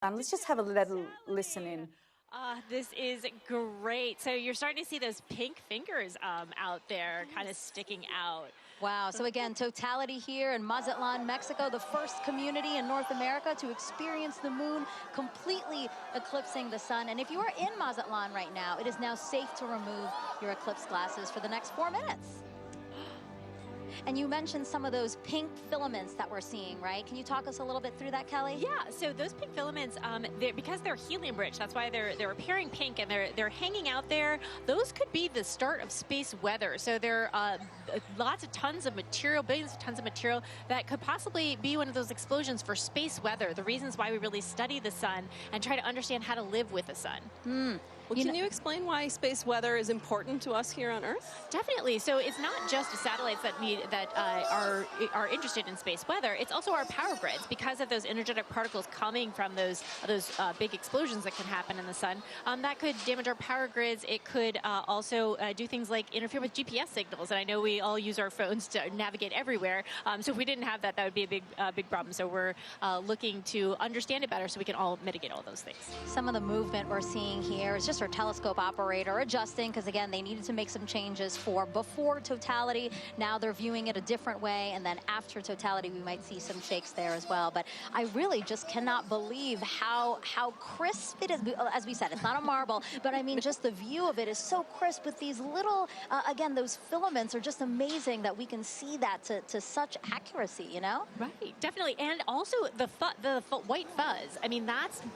Let's just have a little listen in. This is great. So you're starting to see those pink fingers out there kind of sticking out. Wow. So again, Totality here in Mazatlan, Mexico, the first community in North America to experience the moon completely eclipsing the sun. And if you are in Mazatlan right now, it is now safe to remove your eclipse glasses for the next 4 minutes. And you mentioned some of those pink filaments that we're seeing, right? Can you talk us a little bit through that, Kelly? Yeah, so those pink filaments, because they're helium rich, that's why they're appearing pink and they're hanging out there. Those could be the start of space weather. So there are lots of tons of material, billions of tons of material that could possibly be one of those explosions for space weather. The reasons why we really study the sun and try to understand how to live with the sun. Well, can you explain why space weather is important to us here on Earth? Definitely. So it's not just satellites that are interested in space weather. It's also our power grids because of those energetic particles coming from those big explosions that can happen in the sun. That could damage our power grids. It could also do things like interfere with GPS signals. And I know we all use our phones to navigate everywhere. So if we didn't have that, that would be a big problem. So we're looking to understand it better so we can all mitigate all those things. Some of the movement we're seeing here is just our telescope operator adjusting because, again, they needed to make some changes for before Totality. Now they're viewing it a different way, and then after Totality, we might see some shakes there as well. But I really just cannot believe how crisp it is. As we said, it's not a marble, but I mean, just the view of it is so crisp with these little, again, those filaments are just amazing that we can see that to such accuracy, you know? Right, definitely. And also the white fuzz. I mean,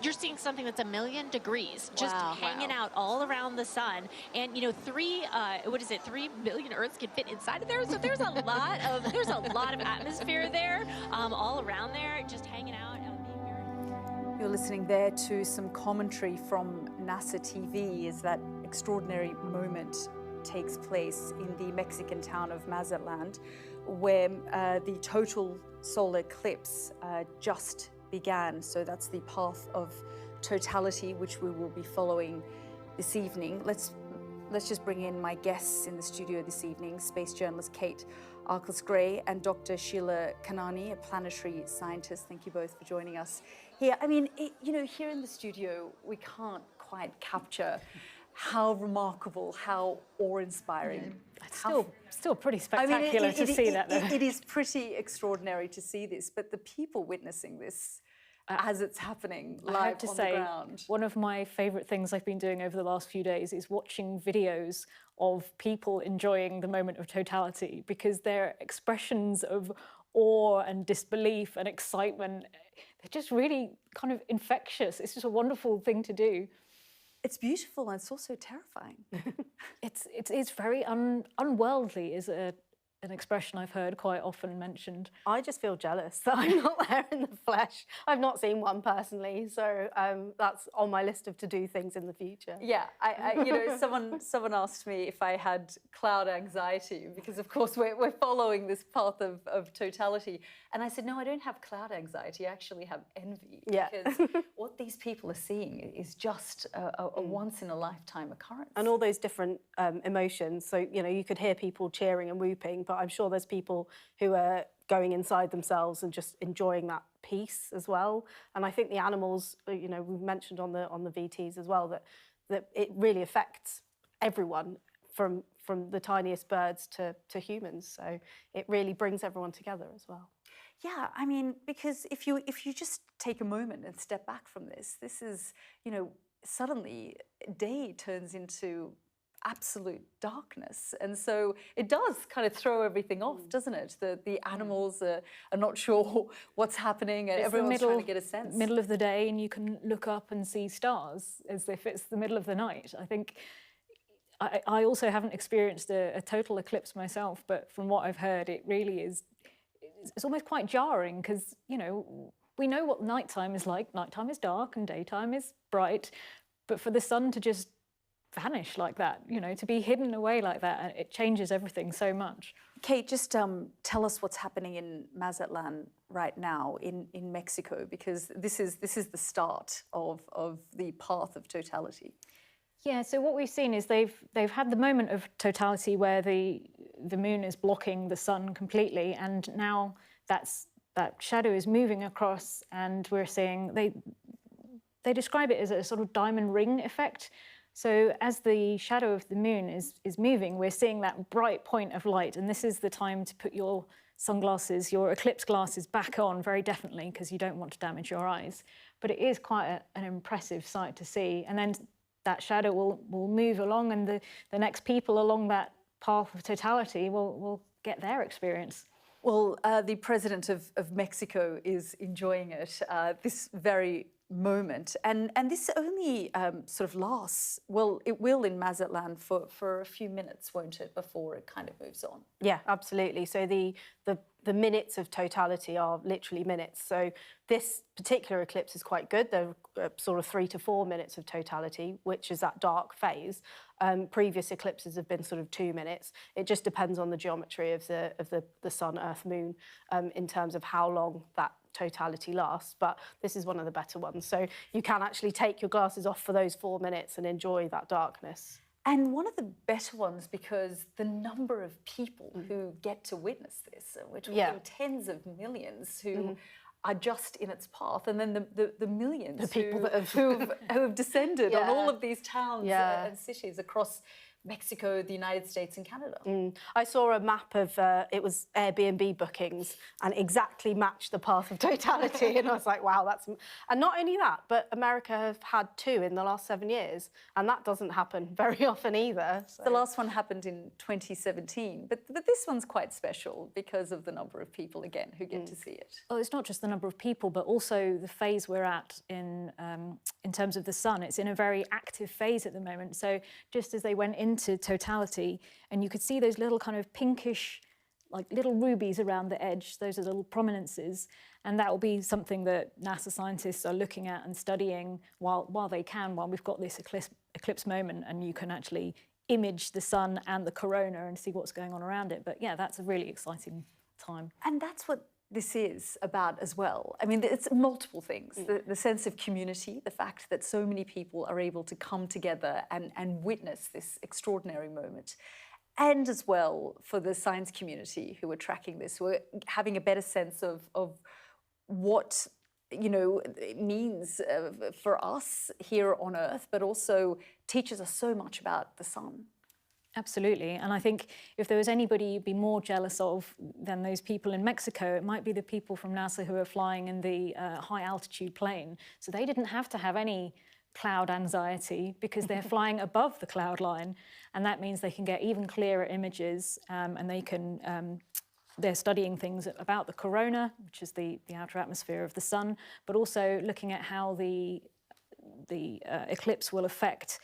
you're seeing something that's 1,000,000 degrees just hanging out all around the sun. And, you know, 3 billion Earths can fit inside of there. So there's a lot of atmosphere there, all around there, just hanging out. You're listening there to some commentary from NASA TV as that extraordinary moment takes place in the Mexican town of Mazatlan, where the total solar eclipse just began. So that's the path of totality, which we will be following this evening. Let's just bring in my guests in the studio this evening, space journalist Kate Arkles-Gray and Dr. Sheila Kanani, a planetary scientist. Thank you both for joining us here. I mean, here in the studio, we can't quite capture how remarkable, how awe-inspiring. Yeah. It's still pretty spectacular to see that, though. It is pretty extraordinary to see this, but the people witnessing this as it's happening live on the ground. One of my favorite things I've been doing over the last few days is watching videos of people enjoying the moment of totality, because their expressions of awe and disbelief and excitement, they're just really kind of infectious. It's just a wonderful thing to do. It's beautiful and it's also terrifying. It's very unworldly, is an expression I've heard quite often mentioned. I just feel jealous that I'm not there in the flesh. I've not seen one personally, so that's on my list of to-do things in the future. Yeah, someone asked me if I had cloud anxiety, because of course we're following this path of totality, and I said, no, I don't have cloud anxiety, I actually have envy. Yeah. Because what these people are seeing is just a once-in-a-lifetime occurrence. And all those different emotions, so, you could hear people cheering and whooping, but I'm sure there's people who are going inside themselves and just enjoying that peace as well. And I think the animals, we've mentioned on the VTs as well, that it really affects everyone from the tiniest birds to humans. So it really brings everyone together as well. Yeah, I mean, because if you just take a moment and step back from this is, suddenly day turns into absolute darkness. And so it does kind of throw everything off, doesn't it? The animals are not sure what's happening, and everyone's trying to get a sense. Middle of the day, and you can look up and see stars as if it's the middle of the night. I think I also haven't experienced a total eclipse myself, but from what I've heard, it really is, it's almost quite jarring, because, we know what nighttime is like. Nighttime is dark and daytime is bright, but for the sun to just vanish like that, to be hidden away like that, it changes everything so much. Kate, just tell us what's happening in Mazatlan right now in Mexico, because this is the start of the path of totality. Yeah, so what we've seen is they've had the moment of totality where the moon is blocking the sun completely, and now that shadow is moving across, and we're seeing they describe it as a sort of diamond ring effect. So as the shadow of the moon is moving, we're seeing that bright point of light, and this is the time to put your sunglasses, your eclipse glasses back on very definitely, because you don't want to damage your eyes. But it is quite an impressive sight to see. And then that shadow will move along, and the next people along that path of totality will get their experience. Well, the president of Mexico is enjoying it, this very moment. And this only sort of lasts, well, it will in Mazatlan for a few minutes, won't it, before it kind of moves on? Yeah, absolutely. So the minutes of totality are literally minutes. So this particular eclipse is quite good. They're sort of 3 to 4 minutes of totality, which is that dark phase. Previous eclipses have been sort of 2 minutes. It just depends on the geometry of the sun, earth, moon, in terms of how long that totality lasts, but this is one of the better ones. So you can actually take your glasses off for those 4 minutes and enjoy that darkness. And one of the better ones because the number of people who get to witness this, we're talking tens of millions who are just in its path, and then the millions the people who have descended on all of these towns and cities across Mexico, the United States and Canada. I saw a map of, it was Airbnb bookings and exactly matched the path of totality. And I was like, wow, that's... And not only that, but America have had 2 in the last 7 years. And that doesn't happen very often either. So. The last one happened in 2017. But this one's quite special because of the number of people, again, who get to see it. Well, it's not just the number of people, but also the phase we're at in terms of the sun. It's in a very active phase at the moment. So just as they went into totality, and you could see those little kind of pinkish, like little rubies around the edge, those are little prominences, and that will be something that NASA scientists are looking at and studying while we've got this eclipse moment, and you can actually image the sun and the corona and see what's going on around it. But yeah, that's a really exciting time. And that's what this is about as well. I mean, it's multiple things. The sense of community, the fact that so many people are able to come together and witness this extraordinary moment. And as well, for the science community who are tracking this, who are having a better sense of what, you know, it means for us here on Earth, but also teaches us so much about the sun. Absolutely, and I think if there was anybody you'd be more jealous of than those people in Mexico, it might be the people from NASA who are flying in the high-altitude plane. So they didn't have to have any cloud anxiety because they're flying above the cloud line, and that means they can get even clearer images, and they can. They're studying things about the corona, which is the outer atmosphere of the sun, but also looking at how the eclipse will affect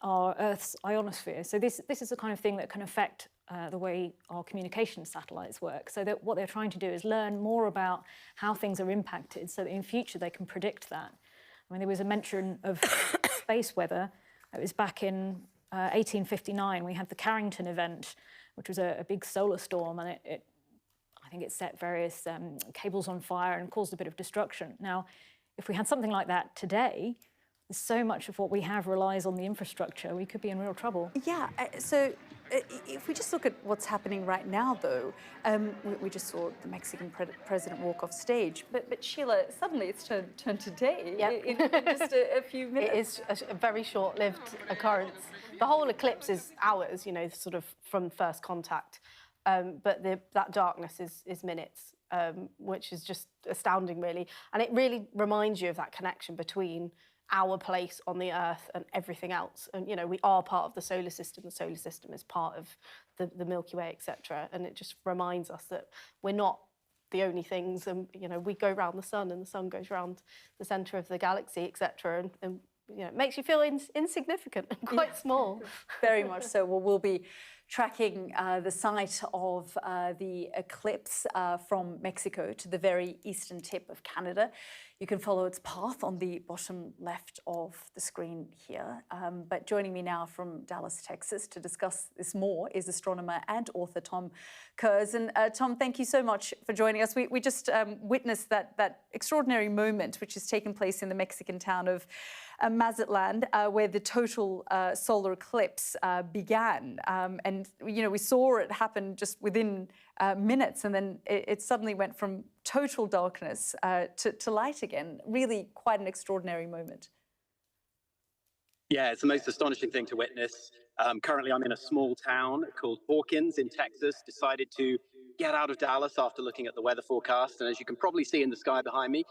our Earth's ionosphere. So this is the kind of thing that can affect the way our communication satellites work. So that what they're trying to do is learn more about how things are impacted so that in future they can predict that. I mean, there was a mention of space weather. It was back in 1859. We had the Carrington event, which was a big solar storm, and I think it set various cables on fire and caused a bit of destruction. Now, if we had something like that today, so much of what we have relies on the infrastructure, we could be in real trouble. Yeah, so if we just look at what's happening right now, though, we just saw the Mexican president walk off stage, but Sheila, suddenly it's turned to day in just a few minutes. It is a very short-lived occurrence. The whole eclipse is hours, you know, sort of from first contact, but that darkness is minutes, which is just astounding, really. And it really reminds you of that connection between our place on the Earth and everything else. And, you know, we are part of the solar system. The solar system is part of the Milky Way, etc. And it just reminds us that we're not the only things. And, you know, we go around the sun and the sun goes around the centre of the galaxy, etc. And you know, it makes you feel insignificant and quite small. Very much so. Well, we'll be tracking the site of the eclipse from Mexico to the very eastern tip of Canada. You can follow its path on the bottom left of the screen here. But joining me now from Dallas, Texas, to discuss this more is astronomer and author Tom Kurz. And Tom, thank you so much for joining us. We just witnessed that extraordinary moment which has taken place in the Mexican town of Mazatlan, where the total solar eclipse began. And, you know, we saw it happen just within minutes, and then it suddenly went from total darkness to light again. Really quite an extraordinary moment. Yeah, it's the most astonishing thing to witness. Currently, I'm in a small town called Hawkins in Texas. Decided to get out of Dallas after looking at the weather forecast. And as you can probably see in the sky behind me,